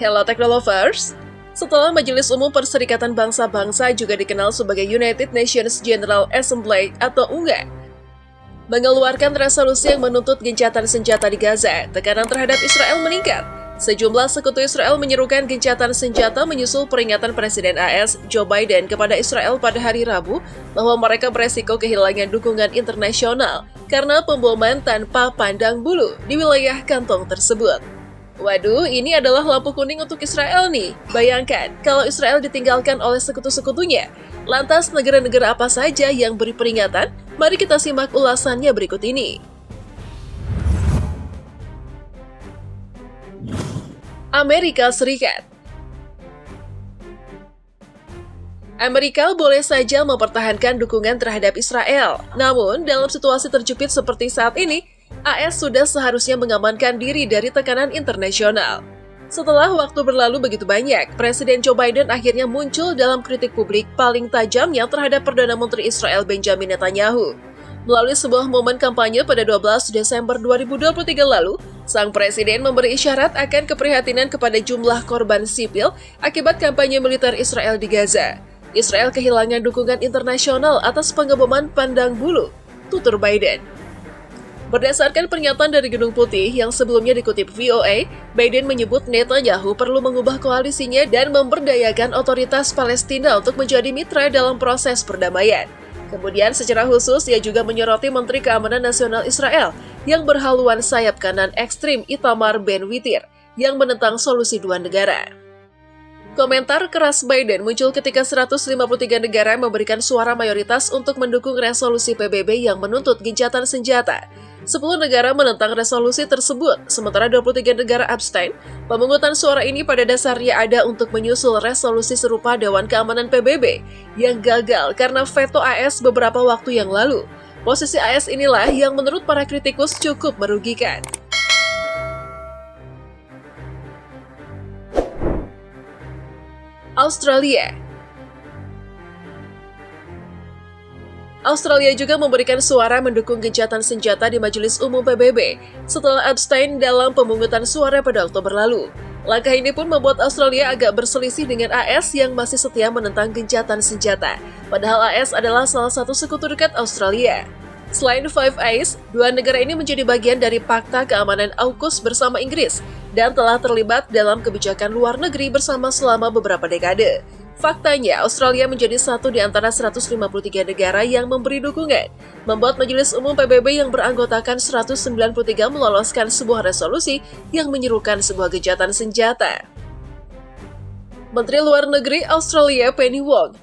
Hello Technolovers! Setelah Majelis Umum Perserikatan Bangsa-Bangsa juga dikenal sebagai United Nations General Assembly atau UNGA, mengeluarkan resolusi yang menuntut gencatan senjata di Gaza, tekanan terhadap Israel meningkat. Sejumlah sekutu Israel menyerukan gencatan senjata menyusul peringatan Presiden AS Joe Biden kepada Israel pada hari Rabu bahwa mereka beresiko kehilangan dukungan internasional karena pemboman tanpa pandang bulu di wilayah kantong tersebut. Waduh, ini adalah lampu kuning untuk Israel nih. Bayangkan, kalau Israel ditinggalkan oleh sekutu-sekutunya. Lantas negara-negara apa saja yang beri peringatan? Mari kita simak ulasannya berikut ini. Amerika Serikat. Amerika boleh saja mempertahankan dukungan terhadap Israel. Namun, dalam situasi terjepit seperti saat ini, AS sudah seharusnya mengamankan diri dari tekanan internasional. Setelah waktu berlalu begitu banyak, Presiden Joe Biden akhirnya muncul dalam kritik publik paling tajamnya terhadap Perdana Menteri Israel Benjamin Netanyahu. Melalui sebuah momen kampanye pada 12 Desember 2023 lalu, sang presiden memberi isyarat akan keprihatinan kepada jumlah korban sipil akibat kampanye militer Israel di Gaza. Israel kehilangan dukungan internasional atas pengeboman pandang bulu, tutur Biden. Berdasarkan pernyataan dari Gedung Putih yang sebelumnya dikutip VOA, Biden menyebut Netanyahu perlu mengubah koalisinya dan memberdayakan otoritas Palestina untuk menjadi mitra dalam proses perdamaian. Kemudian secara khusus ia juga menyoroti Menteri Keamanan Nasional Israel yang berhaluan sayap kanan ekstrim Itamar Ben-Gvir yang menentang solusi dua negara. Komentar keras Biden muncul ketika 153 negara memberikan suara mayoritas untuk mendukung resolusi PBB yang menuntut gencatan senjata. 10 negara menentang resolusi tersebut, sementara 23 negara abstain. Pemungutan suara ini pada dasarnya ada untuk menyusul resolusi serupa Dewan Keamanan PBB yang gagal karena veto AS beberapa waktu yang lalu. Posisi AS inilah yang menurut para kritikus cukup merugikan. Australia juga memberikan suara mendukung gencatan senjata di Majelis Umum PBB setelah abstain dalam pemungutan suara pada Oktober lalu. Langkah ini pun membuat Australia agak berselisih dengan AS yang masih setia menentang gencatan senjata. Padahal AS adalah salah satu sekutu dekat Australia. Selain Five Eyes, dua negara ini menjadi bagian dari Pakta Keamanan AUKUS bersama Inggris dan telah terlibat dalam kebijakan luar negeri bersama selama beberapa dekade. Faktanya, Australia menjadi satu di antara 153 negara yang memberi dukungan, membuat Majelis Umum PBB yang beranggotakan 193 meloloskan sebuah resolusi yang menyerukan sebuah gencatan senjata. Menteri Luar Negeri Australia Penny Wong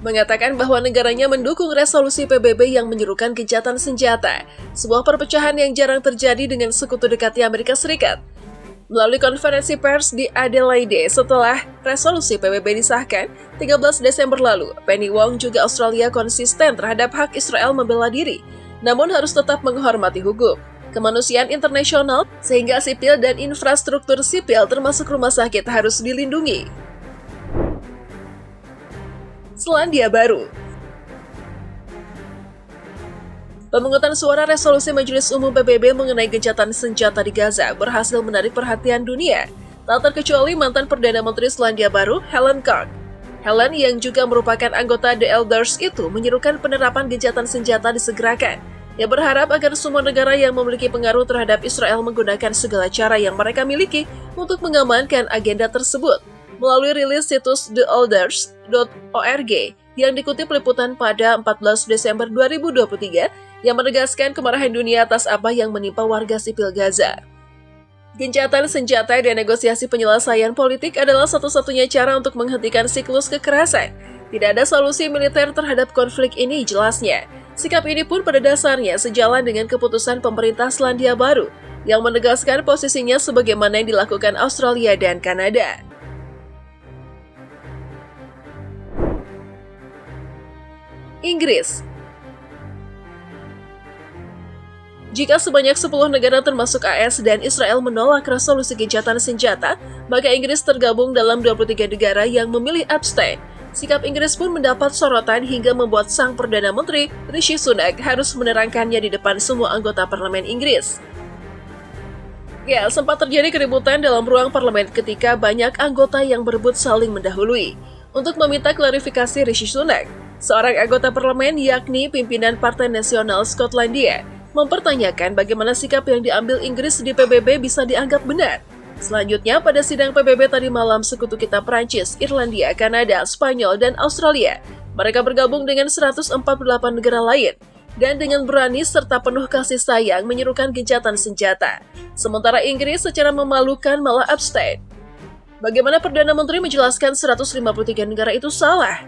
mengatakan bahwa negaranya mendukung resolusi PBB yang menyerukan gencatan senjata, sebuah perpecahan yang jarang terjadi dengan sekutu dekat di Amerika Serikat. Melalui konferensi pers di Adelaide setelah resolusi PBB disahkan 13 Desember lalu, Penny Wong juga Australia konsisten terhadap hak Israel membela diri, namun harus tetap menghormati hukum, kemanusiaan internasional, sehingga sipil dan infrastruktur sipil termasuk rumah sakit harus dilindungi. Selandia Baru. Pemungutan suara resolusi Majelis Umum PBB mengenai gencatan senjata di Gaza berhasil menarik perhatian dunia, tak terkecuali mantan Perdana Menteri Selandia Baru, Helen Clark. Helen yang juga merupakan anggota The Elders itu menyerukan penerapan gencatan senjata disegerakan. Ia berharap agar semua negara yang memiliki pengaruh terhadap Israel menggunakan segala cara yang mereka miliki untuk mengamankan agenda tersebut. Melalui rilis situs theelders.org yang dikutip liputan pada 14 Desember 2023, yang menegaskan kemarahan dunia atas apa yang menimpa warga sipil Gaza. Gencatan senjata dan negosiasi penyelesaian politik adalah satu-satunya cara untuk menghentikan siklus kekerasan. Tidak ada solusi militer terhadap konflik ini, jelasnya. Sikap ini pun pada dasarnya sejalan dengan keputusan pemerintah Selandia Baru yang menegaskan posisinya sebagaimana yang dilakukan Australia dan Kanada. Inggris. Jika sebanyak 10 negara termasuk AS dan Israel menolak resolusi gencatan senjata, maka Inggris tergabung dalam 23 negara yang memilih abstain. Sikap Inggris pun mendapat sorotan hingga membuat sang Perdana Menteri Rishi Sunak harus menerangkannya di depan semua anggota parlemen Inggris. Ya, sempat terjadi keributan dalam ruang parlemen ketika banyak anggota yang berebut saling mendahului. Untuk meminta klarifikasi Rishi Sunak, seorang anggota parlemen yakni pimpinan Partai Nasional Skotlandia, mempertanyakan bagaimana sikap yang diambil Inggris di PBB bisa dianggap benar. Selanjutnya, pada sidang PBB tadi malam, sekutu kita Prancis, Irlandia, Kanada, Spanyol, dan Australia, mereka bergabung dengan 148 negara lain, dan dengan berani serta penuh kasih sayang menyerukan gencatan senjata. Sementara Inggris secara memalukan malah abstain. Bagaimana Perdana Menteri menjelaskan 153 negara itu salah?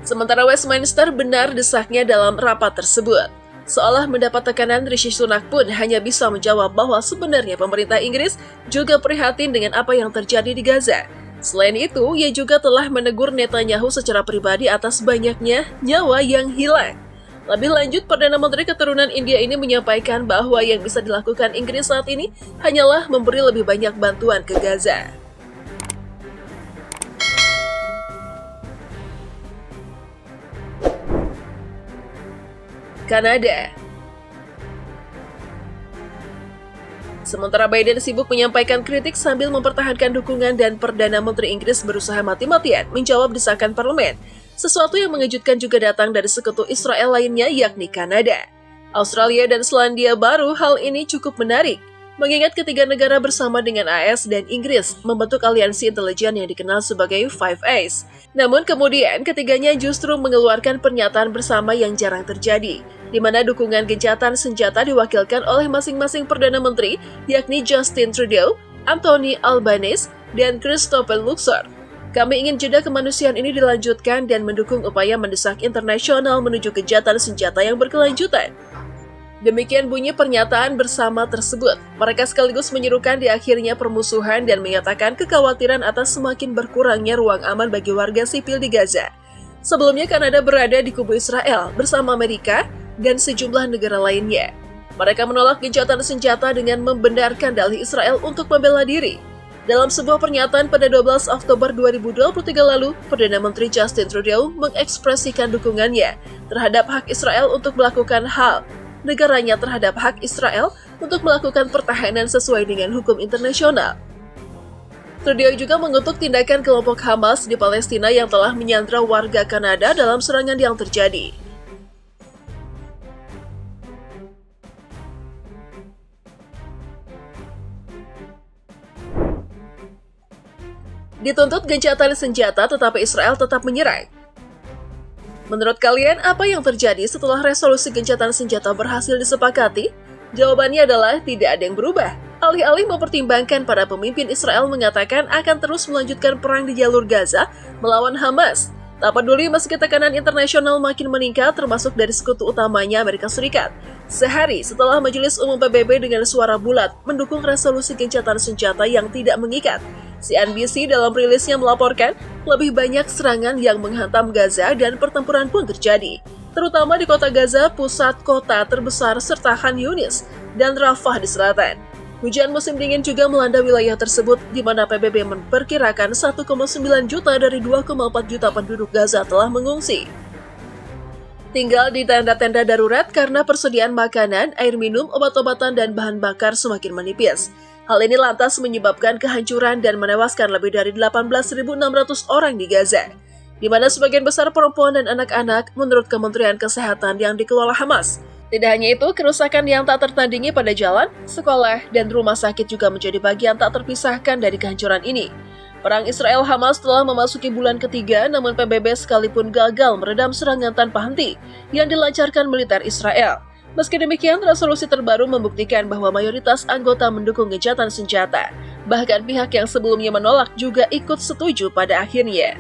Sementara Westminster benar desaknya dalam rapat tersebut. Seolah mendapat tekanan, Rishi Sunak pun hanya bisa menjawab bahwa sebenarnya pemerintah Inggris juga prihatin dengan apa yang terjadi di Gaza. Selain itu, ia juga telah menegur Netanyahu secara pribadi atas banyaknya nyawa yang hilang. Lebih lanjut, Perdana Menteri keturunan India ini menyampaikan bahwa yang bisa dilakukan Inggris saat ini hanyalah memberi lebih banyak bantuan ke Gaza. Kanada. Sementara Biden sibuk menyampaikan kritik sambil mempertahankan dukungan dan Perdana Menteri Inggris berusaha mati-matian menjawab desakan parlemen. Sesuatu yang mengejutkan juga datang dari sekutu Israel lainnya yakni Kanada. Australia dan Selandia Baru hal ini cukup menarik, mengingat ketiga negara bersama dengan AS dan Inggris membentuk aliansi intelijen yang dikenal sebagai Five Eyes. Namun kemudian ketiganya justru mengeluarkan pernyataan bersama yang jarang terjadi, di mana dukungan gencatan senjata diwakilkan oleh masing-masing Perdana Menteri yakni Justin Trudeau, Anthony Albanese, dan Christopher Luxon. Kami ingin jeda kemanusiaan ini dilanjutkan dan mendukung upaya mendesak internasional menuju gencatan senjata yang berkelanjutan. Demikian bunyi pernyataan bersama tersebut. Mereka sekaligus menyerukan di akhirnya permusuhan dan menyatakan kekhawatiran atas semakin berkurangnya ruang aman bagi warga sipil di Gaza. Sebelumnya Kanada berada di kubu Israel bersama Amerika dan sejumlah negara lainnya. Mereka menolak gencatan senjata dengan membenarkan dalih Israel untuk membela diri. Dalam sebuah pernyataan pada 12 Oktober 2023 lalu, Perdana Menteri Justin Trudeau mengekspresikan dukungannya terhadap hak Israel untuk melakukan hal negaranya terhadap hak Israel untuk melakukan pertahanan sesuai dengan hukum internasional. Trudeau juga mengutuk tindakan kelompok Hamas di Palestina yang telah menyandra warga Kanada dalam serangan yang terjadi. Dituntut gencatan senjata tetapi Israel tetap menyerang. Menurut kalian, apa yang terjadi setelah resolusi gencatan senjata berhasil disepakati? Jawabannya adalah tidak ada yang berubah. Alih-alih mempertimbangkan, para pemimpin Israel mengatakan akan terus melanjutkan perang di jalur Gaza melawan Hamas. Tak peduli meski tekanan internasional makin meningkat termasuk dari sekutu utamanya Amerika Serikat. Sehari setelah Majelis Umum PBB dengan suara bulat mendukung resolusi gencatan senjata yang tidak mengikat, CNBC dalam rilisnya melaporkan lebih banyak serangan yang menghantam Gaza dan pertempuran pun terjadi, terutama di kota Gaza, pusat kota terbesar serta Khan Yunis dan Rafah di selatan. Hujan musim dingin juga melanda wilayah tersebut, di mana PBB memperkirakan 1,9 juta dari 2,4 juta penduduk Gaza telah mengungsi. Tinggal di tenda-tenda darurat karena persediaan makanan, air minum, obat-obatan, dan bahan bakar semakin menipis. Hal ini lantas menyebabkan kehancuran dan menewaskan lebih dari 18.600 orang di Gaza, di mana sebagian besar perempuan dan anak-anak menurut Kementerian Kesehatan yang dikelola Hamas. Tidak hanya itu, kerusakan yang tak tertandingi pada jalan, sekolah, dan rumah sakit juga menjadi bagian tak terpisahkan dari kehancuran ini. Perang Israel-Hamas telah memasuki bulan ketiga, namun PBB sekalipun gagal meredam serangan tanpa henti yang dilancarkan militer Israel. Meski demikian, resolusi terbaru membuktikan bahwa mayoritas anggota mendukung gencatan senjata. Bahkan pihak yang sebelumnya menolak juga ikut setuju pada akhirnya.